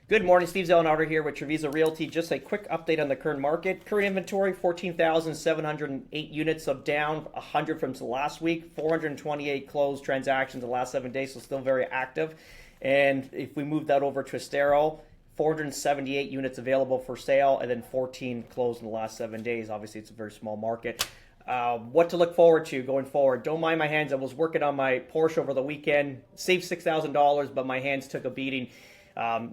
Good morning, Steve Zellenauer here with Treviso Realty. Just a quick update on the current market. Current inventory, 14,708 units of down, 100 from last week, 428 closed transactions in the last 7 days, so still very active. And if we move that over to Estero, 478 units available for sale, and then 14 closed in the last 7 days. Obviously, it's a very small market. What to look forward to going forward. Don't mind my hands. I was working on my Porsche over the weekend, saved $6,000, but my hands took a beating.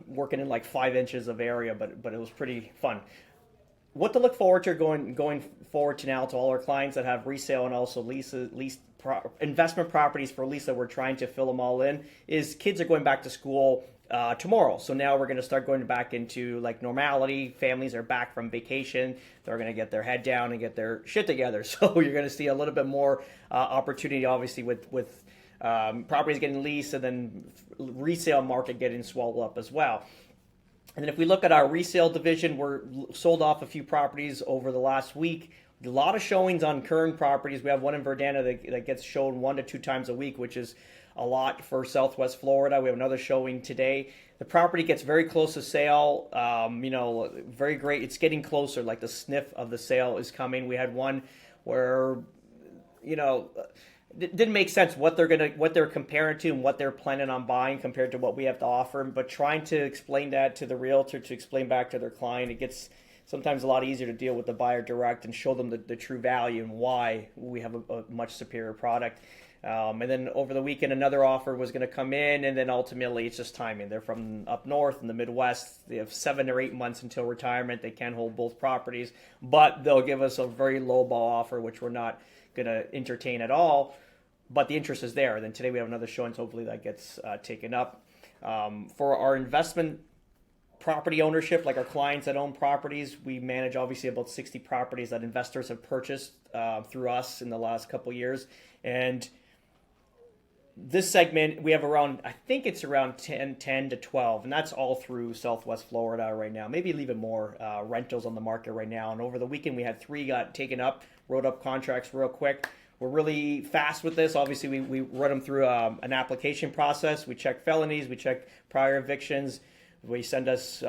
Working in like 5 inches of area, but it was pretty fun. What to look forward to going forward to now to all our clients that have resale and also leased investment properties for lease that we're trying to fill them all in is kids are going back to school tomorrow. So now we're going to start going back into like normality. Families are back from vacation. They're going to get their head down and get their shit together. So you're going to see a little bit more opportunity, obviously, with properties getting leased and then resale market getting swallowed up as well. And then if we look at our resale division, we're sold off a few properties over the last week. A lot of showings on current properties. We have one in Verdana that gets shown 1 to 2 times a week, which is a lot for Southwest Florida. We have another showing today. The property gets very close to sale. Very great. It's getting closer. Like the sniff of the sale is coming. We had one where, it didn't make sense what they're comparing to and what they're planning on buying compared to what we have to offer. But trying to explain that to the realtor to explain back to their client, it gets sometimes a lot easier to deal with the buyer direct and show them the true value and why we have a much superior product. And then over the weekend, another offer was going to come in, and then ultimately it's just timing. They're from up north in the Midwest. They have 7 or 8 months until retirement. They can hold both properties, but they'll give us a very low ball offer, which we're not going to entertain at all. But the interest is there. Then today we have another showing, so hopefully that gets taken up. For our investment property ownership, like our clients that own properties, we manage obviously about 60 properties that investors have purchased through us in the last couple of years. And this segment, we have around, I think it's around 10 to 12, and that's all through Southwest Florida right now. Maybe even more rentals on the market right now. And over the weekend, we had 3 got taken up, wrote up contracts real quick. We're really fast with this. Obviously, we run them through an application process. We check felonies. We check prior evictions. We send us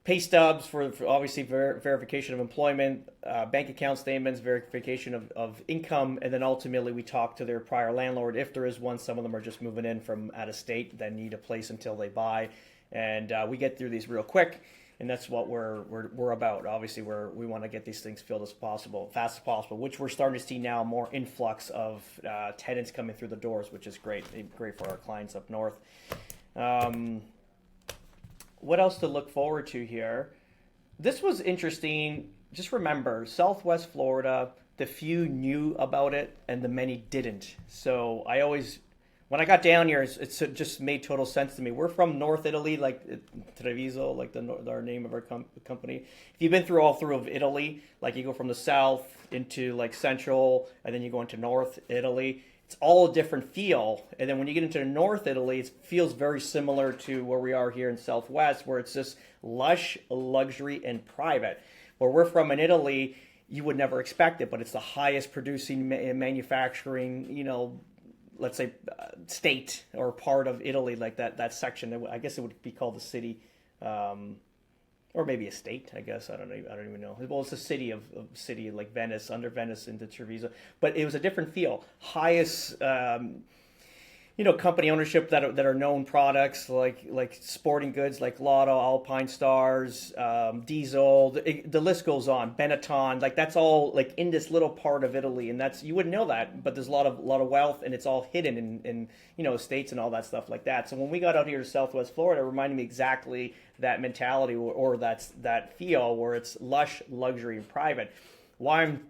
pay stubs for obviously verification of employment, bank account statements, verification of income, and then ultimately we talk to their prior landlord if there is one. Some of them are just moving in from out of state that need a place until they buy, and we get through these real quick. And that's what we're about. Obviously, we want to get these things filled as possible, fast as possible, which we're starting to see now more influx of tenants coming through the doors, which is great for our clients up north. What else to look forward to here? This was interesting. Just remember, Southwest Florida, the few knew about it and the many didn't. So when I got down here, it just made total sense to me. We're from North Italy, like Treviso, like our name of our company. If you've been all through Italy, like you go from the south into like central, and then you go into North Italy, it's all a different feel. And then when you get into North Italy, it feels very similar to where we are here in Southwest, where it's just lush, luxury, and private. Where we're from in Italy, you would never expect it, but it's the highest producing manufacturing, let's say state or part of Italy, like that section. I guess it would be called the city, or maybe a state. I guess I don't even know. Well, it's a city of city like Venice, under Venice into Treviso, but it was a different feel. Highest. Company ownership that are known products like sporting goods like Lotto, Alpine Stars, Diesel. The list goes on. Benetton, like that's all like in this little part of Italy, and you wouldn't know that, but there's a lot of wealth, and it's all hidden in estates and all that stuff like that. So when we got out here to Southwest Florida, it reminded me exactly that mentality or that feel where it's lush, luxury, and private. Why I'm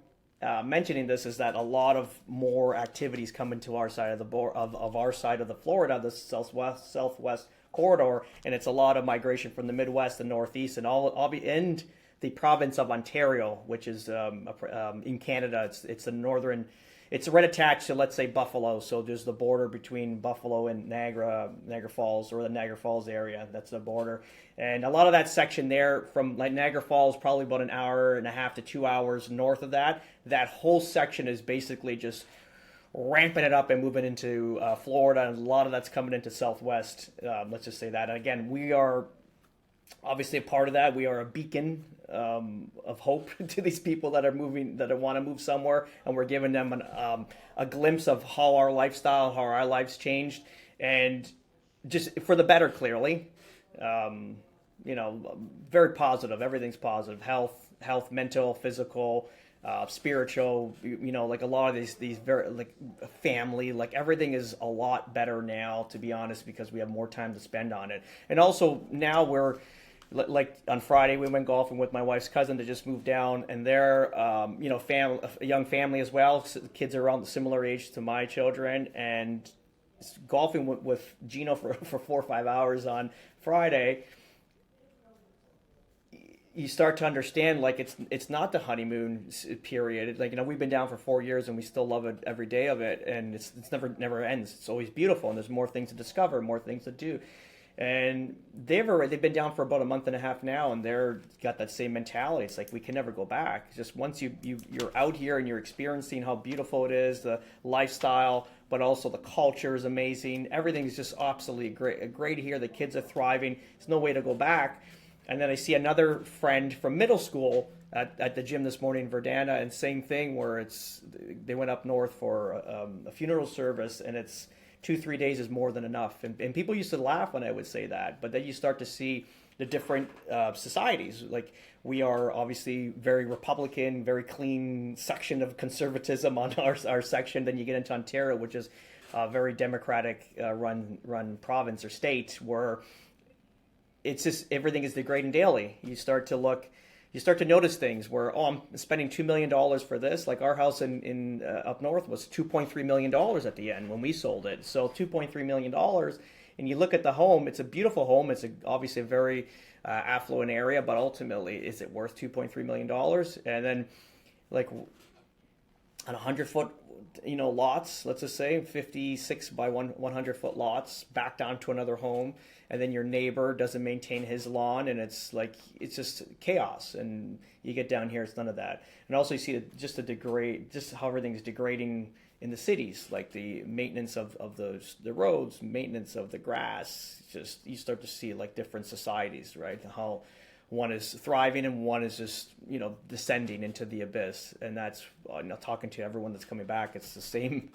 mentioning this is that a lot of more activities come into our side of our side of the Florida, the southwest corridor, and it's a lot of migration from the Midwest and Northeast and and the province of Ontario, which is in Canada. It's the northern. It's right attached to, let's say, Buffalo. So there's the border between Buffalo and Niagara Falls, or the Niagara Falls area. That's the border. And a lot of that section there from like Niagara Falls, probably about an hour and a half to 2 hours north of that. That whole section is basically just ramping it up and moving into Florida, and a lot of that's coming into Southwest. Let's just say that. And again, we are obviously a part of that. We are a beacon of hope to these people that are moving, that want to move somewhere, and we're giving them a glimpse of how our lifestyle, how our lives changed, and just for the better, clearly. Very positive. Everything's positive. Health, mental, physical, spiritual. Like a lot of these very like family. Like everything is a lot better now, to be honest, because we have more time to spend on it. And also now we're like on Friday we went golfing with my wife's cousin that just moved down, and they're a young family as well. So the kids are around the similar age to my children, and golfing with Gino for 4 or 5 hours on Friday. You start to understand, like, it's not the honeymoon period. Like, we've been down for 4 years and we still love it every day of it, and it's never ends. It's always beautiful, and there's more things to discover, more things to do. And they've been down for about a month and a half now, and they're got that same mentality. It's like we can never go back. It's just once you're out here and you're experiencing how beautiful it is, the lifestyle, but also the culture is amazing. Everything is just absolutely great here. The kids are thriving. There's no way to go back. And then I see another friend from middle school at the gym this morning in Verdana, and same thing where they went up north for a funeral service, and it's 2-3 days is more than enough. And people used to laugh when I would say that, but then you start to see the different societies. Like, we are obviously very Republican, very clean section of conservatism on our section. Then you get into Ontario, which is a very Democratic run province or state, where it's just everything is degrading daily. You start to notice things where, I'm spending $2 million for this. Like our house in up north was $2.3 million at the end when we sold it. So $2.3 million, and you look at the home, it's a beautiful home. It's obviously a very affluent area, but ultimately, is it worth $2.3 million? And then, like, on 100-foot, lots, let's just say 56 by 100-foot lots, back down to another home, and then your neighbor doesn't maintain his lawn, and it's just chaos. And you get down here, it's none of that. And also you see just how everything's degrading in the cities, like the maintenance of the roads, maintenance of the grass. Just you start to see like different societies, right? How one is thriving and one is just descending into the abyss. And that's talking to everyone that's coming back, it's the same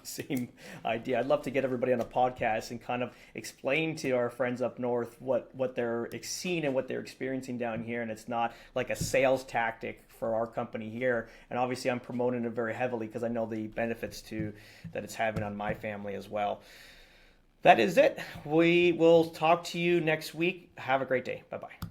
idea. I'd love to get everybody on a podcast and kind of explain to our friends up north what they're seeing and what they're experiencing down here. And it's not like a sales tactic for our company here. And obviously I'm promoting it very heavily because I know the benefits that it's having on my family as well. That is it. We will talk to you next week. Have a great day. Bye-bye.